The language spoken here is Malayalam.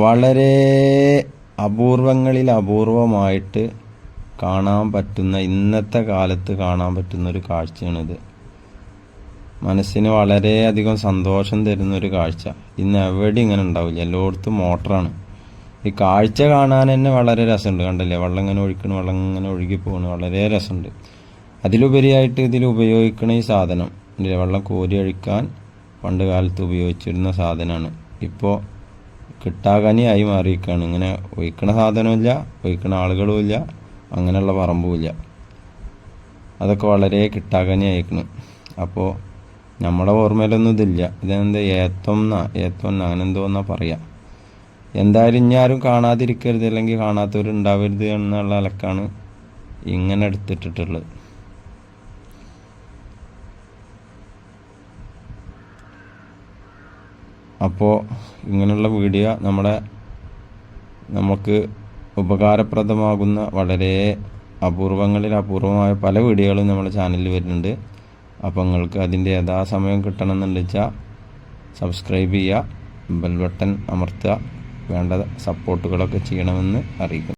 വളരെ അപൂർവങ്ങളിൽ അപൂർവമായിട്ട് കാണാൻ പറ്റുന്ന, ഇന്നത്തെ കാലത്ത് കാണാൻ പറ്റുന്ന ഒരു കാഴ്ചയാണിത്. മനസ്സിന് വളരെയധികം സന്തോഷം തരുന്നൊരു കാഴ്ച. ഇന്ന് എവിടെ ഇങ്ങനെ ഉണ്ടാവില്ല, എല്ലായിടത്തും മോട്ടറാണ്. ഈ കാഴ്ച കാണാൻ തന്നെ വളരെ രസമുണ്ട്. കണ്ടില്ലേ, വെള്ളം ഇങ്ങനെ ഒഴിക്കണം, വെള്ളം ഇങ്ങനെ ഒഴുകി പോകണം, വളരെ രസമുണ്ട്. അതിലുപരിയായിട്ട് ഇതിൽ ഉപയോഗിക്കണ ഈ സാധനം, വെള്ളം കോരി ഒഴിക്കാൻ പണ്ട് കാലത്ത് ഉപയോഗിച്ചിരുന്ന സാധനമാണ്. ഇപ്പോൾ കിട്ടാകനിയായി മാറിയിരിക്കുകയാണ്. ഇങ്ങനെ ഒഴിക്കണ സാധനമില്ല, ഒഴിക്കണ ആളുകളുമില്ല, അങ്ങനെയുള്ള പറമ്പുമില്ല. അതൊക്കെ വളരെ കിട്ടാകനിയായിരിക്കണം. അപ്പോൾ നമ്മുടെ ഓർമ്മയിലൊന്നും ഇതില്ല. ഇതെന്താ ഏത്തം അങ്ങനെ എന്തോന്നാ പറയാം. എന്തായാലും ഇനി ആരും കാണാതിരിക്കരുത്, അല്ലെങ്കിൽ കാണാത്തവരുണ്ടാവരുത് എന്നുള്ള നിലക്കാണ് ഇങ്ങനെ എടുത്തിട്ടിട്ടുള്ളത്. അപ്പോൾ ഇങ്ങനെയുള്ള വീഡിയോ നമുക്ക് ഉപകാരപ്രദമാകുന്ന വളരെ അപൂർവങ്ങളിൽ അപൂർവമായ പല വീഡിയോകളും നമ്മുടെ ചാനലിൽ വരുന്നുണ്ട്. അപ്പോൾ നിങ്ങൾക്ക് അതിൻ്റെ യഥാസമയം കിട്ടണമെന്നുണ്ടെച്ചാൽ സബ്സ്ക്രൈബ് ചെയ്യുക, ബെൽ ബട്ടൺ അമർത്തുക, വേണ്ട സപ്പോർട്ടുകളൊക്കെ ചെയ്യണമെന്ന് അറിയിക്കുന്നു.